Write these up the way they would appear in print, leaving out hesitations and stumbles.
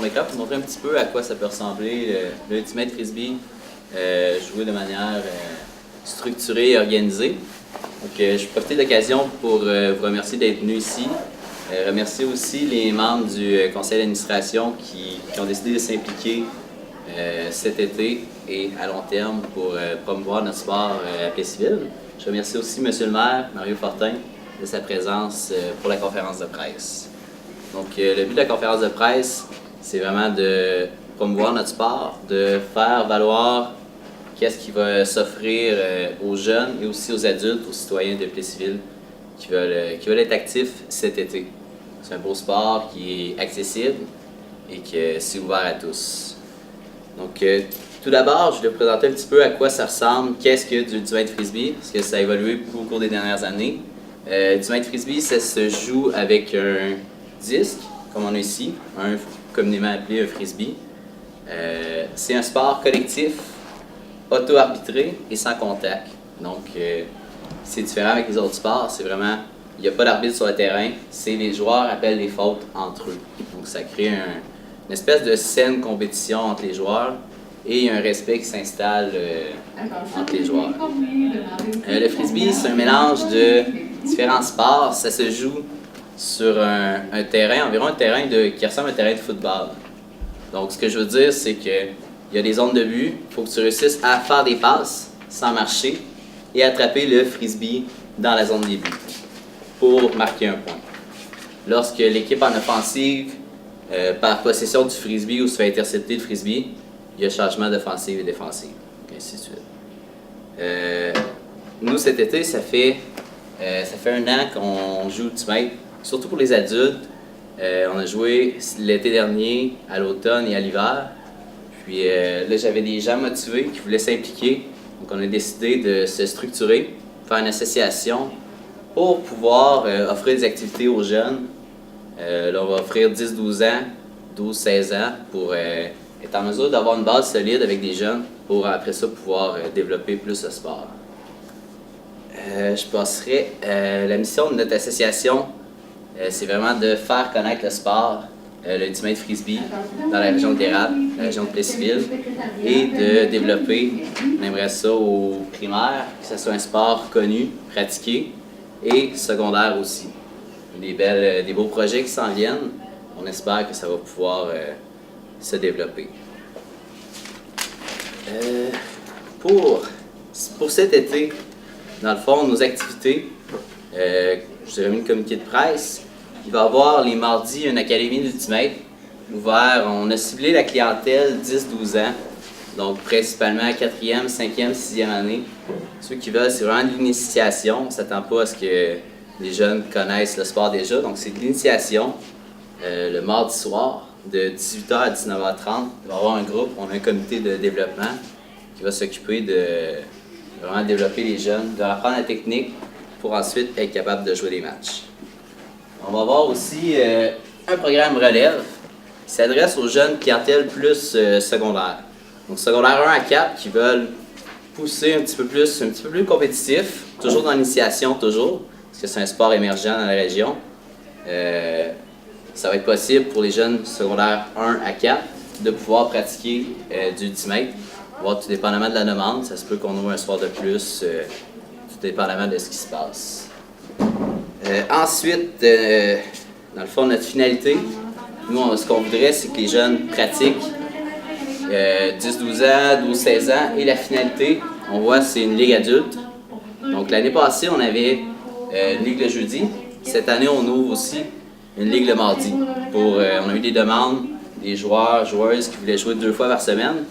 d'écran pour montrer un petit peu à quoi ça peut ressembler le Ultimate Frisbee joué de manière structurée et organisée. Donc, je vais profiter de l'occasion pour vous remercier d'être venu ici. Remercier aussi les membres du conseil d'administration qui ont décidé de s'impliquer cet été et à long terme pour promouvoir notre sport à Plessisville. Je remercie aussi M. le maire, Mario Fortin, de sa présence pour la conférence de presse. Donc, le but de la conférence de presse, c'est vraiment de promouvoir notre sport, de faire valoir qu'est-ce qui va s'offrir aux jeunes et aussi aux adultes, aux citoyens de Plessisville qui veulent être actifs cet été. C'est un beau sport qui est accessible et que c'est ouvert à tous. Donc, tout d'abord, je vais vous présenter un petit peu à quoi ça ressemble, qu'est-ce que du Ultimate Frisbee, parce que ça a évolué beaucoup au cours des dernières années. Ultimate Frisbee, ça se joue avec un disque, comme on a ici, un communément appelé un frisbee. C'est un sport collectif, auto-arbitré et sans contact. Donc, c'est différent avec les autres sports. C'est vraiment, il n'y a pas d'arbitre sur le terrain. C'est les joueurs appellent les fautes entre eux. Donc, ça crée une espèce de saine compétition entre les joueurs et un respect qui s'installe entre les joueurs. Le frisbee, c'est un mélange de différents sports. Ça se joue sur un terrain, environ un terrain qui ressemble à un terrain de football. Donc, ce que je veux dire, c'est qu'il y a des zones de but. Il faut que tu réussisses à faire des passes sans marcher et attraper le frisbee dans la zone des buts pour marquer un point. Lorsque l'équipe en offensive, par possession du frisbee ou se fait intercepter le frisbee, il y a changement d'offensive et défensive, et ainsi de suite. Nous, cet été, ça fait 1 an qu'on joue Ultimate, surtout pour les adultes. On a joué l'été dernier, à l'automne et à l'hiver. Puis là, j'avais des gens motivés qui voulaient s'impliquer. Donc, on a décidé de se structurer, faire une association pour pouvoir offrir des activités aux jeunes. Là, on va offrir 10-12 ans, 12-16 ans pour être en mesure d'avoir une base solide avec des jeunes pour après ça pouvoir développer plus le sport. Je passerai la mission de notre association, c'est vraiment de faire connaître le sport, le Ultimate Frisbee, dans la région de l'Érable, la région de Plessisville, et de développer, on aimerait ça au primaire, que ce soit un sport connu, pratiqué, et secondaire aussi. Des beaux projets qui s'en viennent, on espère que ça va pouvoir se développer. Pour cet été, dans le fond, nos activités, je vous ai remis le communiqué de presse. Il va y avoir les mardis une académie d'Ultimate ouverte. On a ciblé la clientèle 10-12 ans, donc principalement 4e, 5e, 6e année. Ceux qui veulent, c'est vraiment de l'initiation. On ne s'attend pas à ce que les jeunes connaissent le sport déjà, donc c'est de l'initiation. Le mardi soir, de 18h à 19h30, il va y avoir un groupe, on a un comité de développement qui va s'occuper de vraiment développer les jeunes, de leur apprendre la technique pour ensuite être capable de jouer des matchs. On va avoir aussi un programme relève qui s'adresse aux jeunes clientèles plus secondaires. Donc secondaire 1 à 4 qui veulent pousser un petit peu plus compétitif, toujours dans l'initiation, toujours, parce que c'est un sport émergent dans la région. Ça va être possible pour les jeunes secondaires 1 à 4 de pouvoir pratiquer du Ultimate. Tout dépendamment de la demande, ça se peut qu'on ouvre un soir de plus, tout dépendamment de ce qui se passe. Ensuite, dans le fond, notre finalité, nous, ce qu'on voudrait, c'est que les jeunes pratiquent 10-12 ans, 12-16 ans, et la finalité, on voit, c'est une ligue adulte. Donc l'année passée, on avait une ligue le jeudi. Cette année, on ouvre aussi une ligue le mardi. On a eu des demandes des joueurs, joueuses qui voulaient jouer 2 fois par semaine.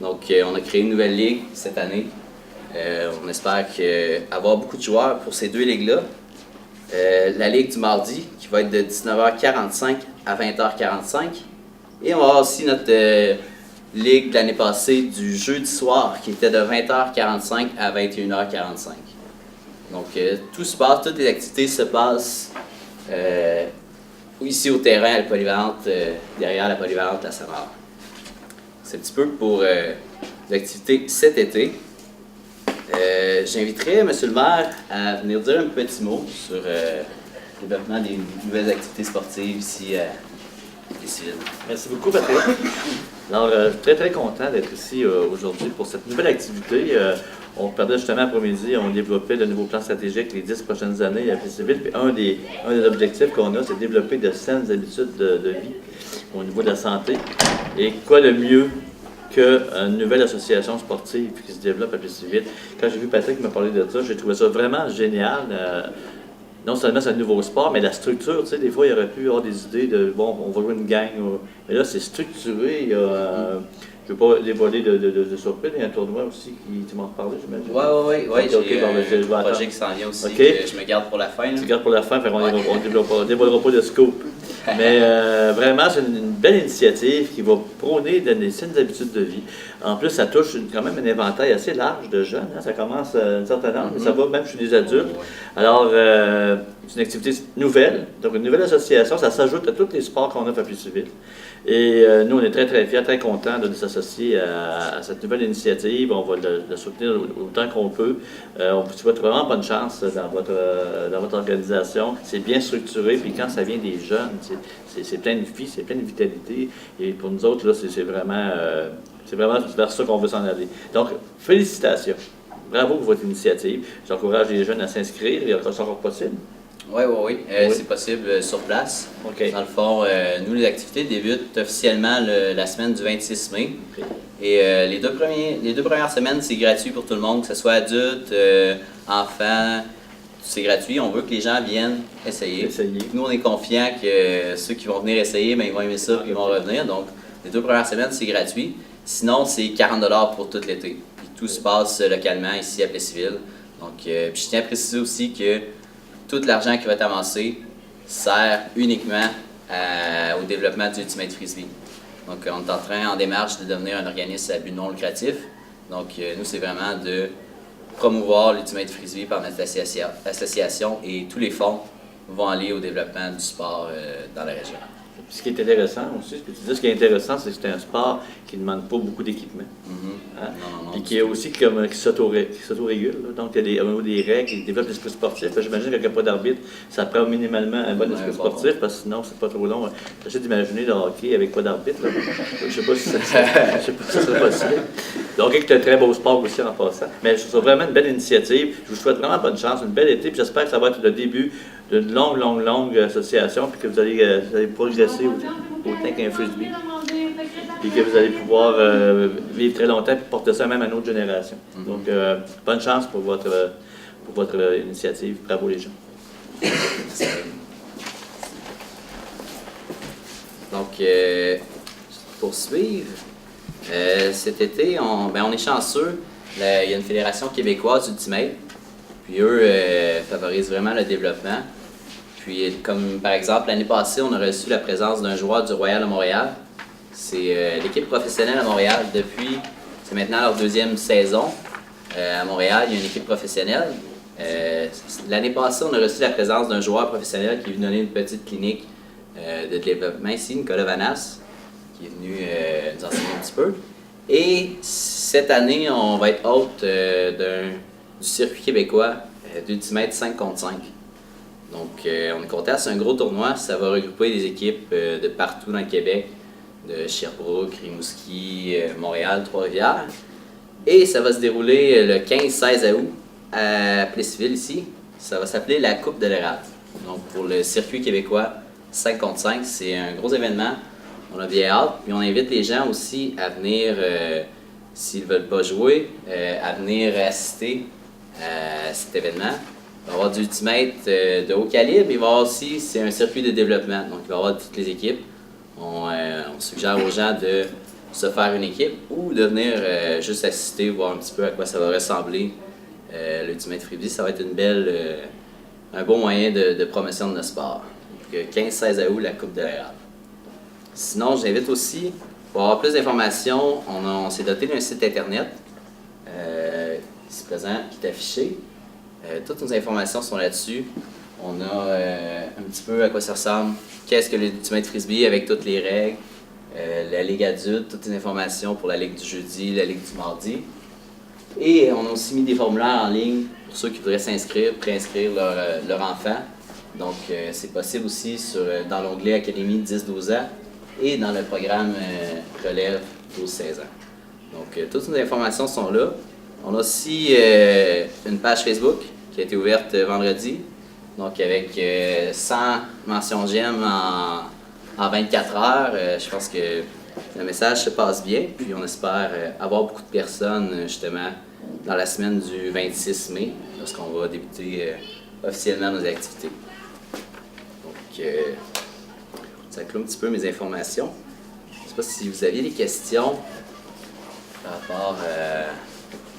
Donc, on a créé une nouvelle ligue cette année. On espère avoir beaucoup de joueurs pour ces 2 ligues-là. La ligue du mardi, qui va être de 19h45 à 20h45. Et on va avoir aussi notre ligue de l'année passée du jeudi soir, qui était de 20h45 à 21h45. Donc, toutes les activités se passent ici au terrain, à la polyvalente, derrière la polyvalente La Samare. C'est un petit peu pour l'activité cet été. J'inviterai M. le maire à venir dire un petit mot sur le développement des nouvelles activités sportives ici à Plessisville. Merci beaucoup, Patrick. Alors, je suis très, très content d'être ici aujourd'hui pour cette nouvelle activité. On parlait justement après-midi, on développait de nouveaux plans stratégiques les 10 prochaines années à Plessisville. Puis un des objectifs qu'on a, c'est de développer de saines habitudes de vie au niveau de la santé. Et quoi de mieux qu'une nouvelle association sportive qui se développe à Plessisville. Quand j'ai vu Patrick me parler de ça, j'ai trouvé ça vraiment génial. Non seulement c'est un nouveau sport, mais la structure, tu sais, des fois, il aurait pu avoir des idées de, bon, on va jouer une gang, mais là, c'est structuré, il y a, je ne veux pas dévoiler de surprise, il y a un tournoi aussi qui, tu m'en reparlais, j'imagine? Oui, j'ai un projet qui s'en vient aussi, okay. Que je me garde pour la fin. Là. Tu gardes pour la fin, on ne dévoilera pas de scoop. Mais vraiment, c'est une belle initiative qui va prôner des saines habitudes de vie. En plus, ça touche quand même un éventail assez large de jeunes. Hein. Ça commence à un certain âge, mais ça va même chez des adultes. Alors, c'est une activité nouvelle, donc une nouvelle association. Ça s'ajoute à tous les sports qu'on offre à Plessisville. Et nous, on est très, très fiers, très contents de s'associer à cette nouvelle initiative. On va le soutenir autant qu'on peut. On vous souhaite vraiment bonne chance dans votre organisation. C'est bien structuré, puis quand ça vient des jeunes, c'est plein de vie, c'est plein de vitalité. Et pour nous autres, là, c'est vraiment vers ça qu'on veut s'en aller. Donc, félicitations. Bravo pour votre initiative. J'encourage les jeunes à s'inscrire. Il y a encore possible. Oui. C'est possible sur place. Okay. Dans le fond, nous, les activités débutent officiellement la semaine du 26 mai. Okay. Et les deux premières semaines, c'est gratuit pour tout le monde, que ce soit adultes, enfants. C'est gratuit. On veut que les gens viennent essayer. Nous, on est confiants que ceux qui vont venir essayer, ben, ils vont aimer ça et ils vont revenir. Donc, les 2 premières semaines, c'est gratuit. Sinon, c'est 40 $ pour tout l'été. Puis tout se passe localement ici à Plessisville. Donc, puis je tiens à préciser aussi que tout l'argent qui va être avancé sert uniquement au développement du Ultimate Frisbee. Donc, on est en démarche de devenir un organisme à but non lucratif. Donc, nous, c'est vraiment de promouvoir l'Ultimate Frisbee par notre association et tous les fonds vont aller au développement du sport dans la région. Puis ce qui est intéressant aussi, ce qui est intéressant, c'est que c'est un sport qui ne demande pas beaucoup d'équipement. Hein? Puis qui est aussi qui s'autorégule. Donc, il y a des règles qui développent l'esprit sportif. J'imagine qu'il n'y a pas d'arbitre, ça prend minimalement un bon esprit sportif, parce que sinon, c'est pas trop long. J'essaie d'imaginer le hockey avec pas d'arbitre. Je ne sais pas si ça serait possible. Le hockey est un très beau sport aussi en passant. Mais je trouve ça vraiment une belle initiative. Je vous souhaite vraiment bonne chance, une belle été. Puis j'espère que ça va être le début d'une longue association, puis que vous allez progresser autant qu'un frisbee, puis que vous allez pouvoir vivre très longtemps et porter ça même à une autre génération. Donc, bonne chance pour votre initiative. Bravo les gens. Donc, pour suivre, cet été, on est chanceux. Il y a une fédération québécoise d'Ultimate. Puis eux favorisent vraiment le développement. Puis comme par exemple l'année passée, on a reçu la présence d'un joueur du Royal à Montréal. C'est l'équipe professionnelle à Montréal depuis, c'est maintenant leur 2e saison. À Montréal, il y a une équipe professionnelle. L'année passée, on a reçu la présence d'un joueur professionnel qui est venu donner une petite clinique de développement ici, Nicolas Vanas, qui est venu nous enseigner un petit peu. Et cette année, on va être hôte du circuit québécois d'Ultimate 5 contre 5. Donc, on est content, c'est un gros tournoi. Ça va regrouper des équipes de partout dans le Québec, de Sherbrooke, Rimouski, Montréal, Trois-Rivières. Et ça va se dérouler le 15-16 août à Plessisville ici. Ça va s'appeler la Coupe de l'Érable. Donc, pour le circuit québécois 5 contre 5, c'est un gros événement. On a bien hâte. Puis on invite les gens aussi à venir, s'ils ne veulent pas jouer, à venir assister à cet événement. Il va y avoir du ultimate de haut calibre. Il va y avoir aussi, c'est un circuit de développement. Donc, il va y avoir toutes les équipes. On suggère aux gens de se faire une équipe ou de venir juste assister, voir un petit peu à quoi ça va ressembler. L'Ultimate Frisbee, ça va être un bon moyen de promotion de notre sport. Donc, 15-16 août, la Coupe de l'Érable. Sinon, j'invite aussi, pour avoir plus d'informations, on s'est doté d'un site internet ici présent, qui est affiché. Toutes nos informations sont là-dessus. On a un petit peu à quoi ça ressemble, qu'est-ce que l'Ultimate Frisbee avec toutes les règles, la Ligue adulte, toutes les informations pour la Ligue du jeudi, la Ligue du mardi. Et on a aussi mis des formulaires en ligne pour ceux qui voudraient s'inscrire, préinscrire leur enfant. Donc, c'est possible aussi dans l'onglet Académie 10-12 ans. et dans le programme Relève 12-16 ans. Donc, toutes nos informations sont là. On a aussi une page Facebook qui a été ouverte vendredi, donc avec 100 mentions j'aime en 24 heures. Je pense que le message se passe bien, puis on espère avoir beaucoup de personnes justement dans la semaine du 26 mai, lorsqu'on va débuter officiellement nos activités. Donc, ça clôt un petit peu mes informations. Je ne sais pas si vous aviez des questions par rapport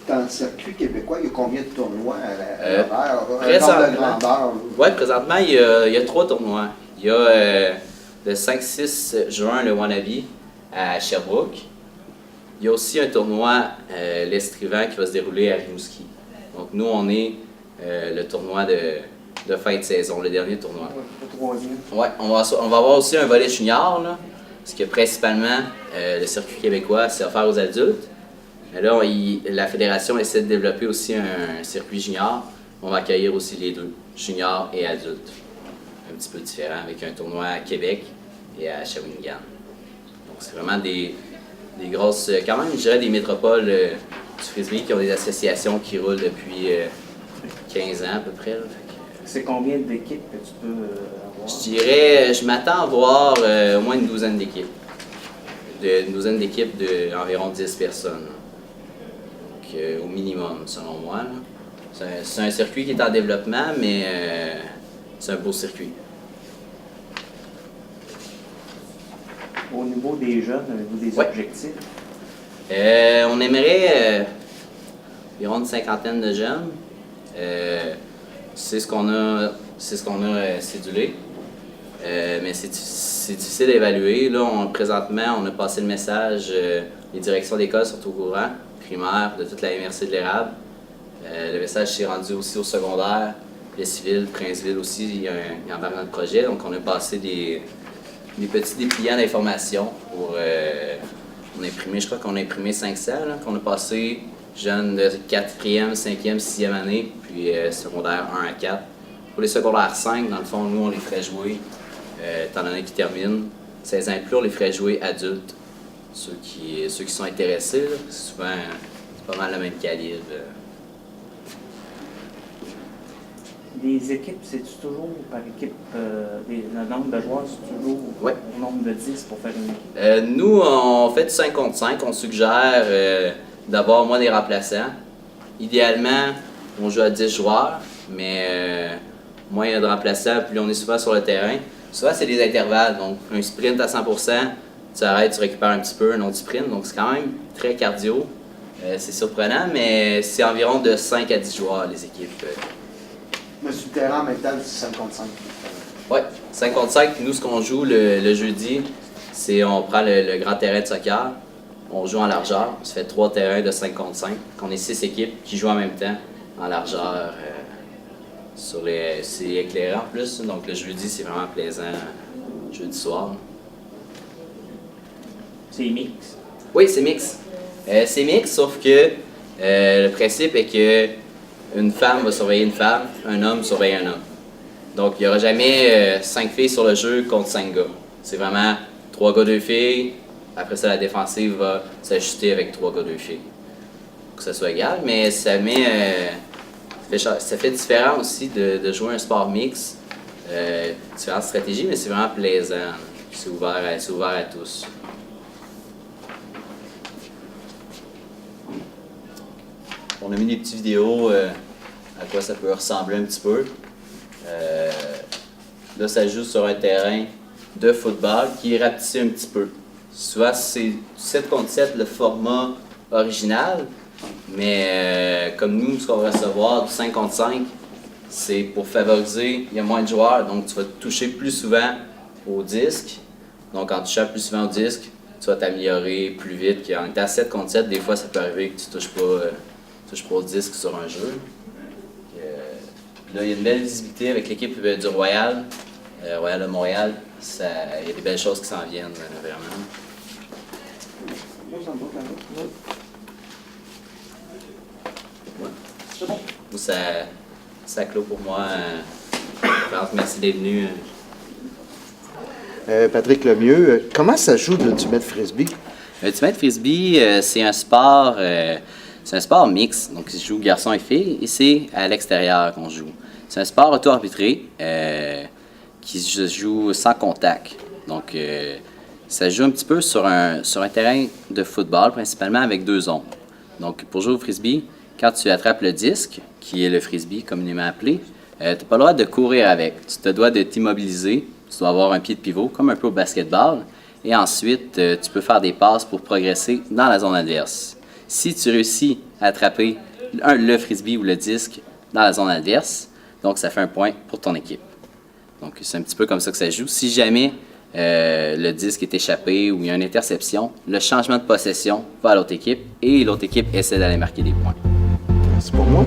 Dans le circuit québécois, il y a combien de tournois à l'horaire? Présentement, oui, présentement, il y a 3 tournois. Il y a le 5-6 juin, le Wannabe à Sherbrooke. Il y a aussi un tournoi, l'Estrivant, qui va se dérouler à Rimouski. Donc, nous, on est le tournoi de fin de saison, le dernier tournoi. Le troisième. Oui, on va avoir aussi un volet junior, là, parce que principalement, le circuit québécois, c'est offert aux adultes. Mais là, la fédération essaie de développer aussi un circuit junior. On va accueillir aussi les deux, junior et adultes. Un petit peu différent, avec un tournoi à Québec et à Shawinigan. Donc, c'est vraiment des grosses, quand même, je dirais des métropoles du frisbee qui ont des associations qui roulent depuis 15 ans à peu près. Là. C'est combien d'équipes que tu peux avoir? Je dirais, je m'attends à voir au moins une douzaine d'équipes. Une douzaine d'équipes d'environ 10 personnes. Donc, au minimum, selon moi. C'est un circuit qui est en développement, mais c'est un beau circuit. Au niveau des jeunes, avez-vous des objectifs? On aimerait environ une cinquantaine de jeunes. C'est ce qu'on a cédulé. Mais c'est difficile à évaluer. Là, présentement, on a passé le message, les directions d'école sont au courant, primaire, de toute la MRC de l'Érable. Le message s'est rendu aussi au secondaire, les civils, Princeville aussi, il embarque dans le projet. Donc, on a passé des petits dépliants d'informations pour on a imprimé, je crois qu'on a imprimé 500, là, qu'on a passé jeunes de 4e, 5e, 6e année, puis secondaire 1 à 4. Pour les secondaires 5, dans le fond, nous, on les ferait jouer, étant donné qu'ils terminent 16 ans et plus, on les ferait jouer adultes. Ceux qui sont intéressés, là, souvent, c'est pas mal le même calibre. Les équipes, c'est-tu toujours par équipe, le nombre de joueurs, c'est toujours au nombre de 10 pour faire une équipe? Nous, on fait du 5 contre 5. On suggère d'avoir moins des remplaçants. Idéalement, on joue à 10 joueurs, mais moins il y a de remplaçants, plus on est souvent sur le terrain. Souvent, c'est des intervalles. Donc, un sprint à 100%, tu arrêtes, tu récupères un petit peu, un autre sprint. Donc, c'est quand même très cardio. C'est surprenant, mais c'est environ de 5 à 10 joueurs, les équipes. Mais sur le terrain, en même temps, c'est 5 contre 5. Oui, 5 contre 5. Nous, ce qu'on joue le jeudi, c'est on prend le grand terrain de soccer, on joue en largeur. On se fait 3 terrains de 5 contre 5. On est 6 équipes qui jouent en même temps en largeur. C'est éclairé en plus, donc le jeudi, c'est vraiment plaisant, jeudi soir. C'est mix? Oui, c'est mix. C'est mix, sauf que le principe est que une femme va surveiller une femme, un homme surveille un homme. Donc, il n'y aura jamais 5 filles sur le jeu contre 5 gars. C'est vraiment 3 gars, 2 filles. Après ça, la défensive va s'ajuster avec 3 gars, 2 filles. Pour que ça soit égal, mais ça fait différent aussi de jouer un sport mix. Différentes stratégies, mais c'est vraiment plaisant. C'est ouvert à tous. On a mis des petites vidéos à quoi ça peut ressembler un petit peu. Là, ça joue sur un terrain de football qui est rapetissé un petit peu. Souvent, c'est 7 contre 7 le format original, mais comme nous, ce qu'on va recevoir du 5 contre 5, c'est pour favoriser, il y a moins de joueurs, donc tu vas toucher plus souvent au disque. Donc, en touchant plus souvent au disque, tu vas t'améliorer plus vite. En étant 7 contre 7, des fois, ça peut arriver que tu touches pas au disque sur un jeu. Là, il y a une belle visibilité avec l'équipe du Royal, Royal de Montréal. Il y a des belles choses qui s'en viennent, vraiment. C'est bon. Ça clôt pour moi. Merci d'être venu. Patrick Lemieux. Comment ça joue l'Ultimate Frisbee? L'Ultimate Frisbee, c'est un sport mixte, donc il se joue garçons et filles, et c'est à l'extérieur qu'on joue. C'est un sport auto-arbitré qui se joue sans contact. Donc, ça joue un petit peu sur un terrain de football, principalement avec 2 zones. Donc, pour jouer au frisbee, quand tu attrapes le disque, qui est le frisbee communément appelé, tu n'as pas le droit de courir avec. Tu te dois de t'immobiliser, tu dois avoir un pied de pivot, comme un peu au basketball, et ensuite, tu peux faire des passes pour progresser dans la zone adverse. Si tu réussis à attraper le frisbee ou le disque dans la zone adverse, donc ça fait un point pour ton équipe. Donc, c'est un petit peu comme ça que ça joue. Si jamais le disque est échappé ou il y a une interception, le changement de possession va à l'autre équipe et l'autre équipe essaie d'aller marquer des points. C'est pour moi.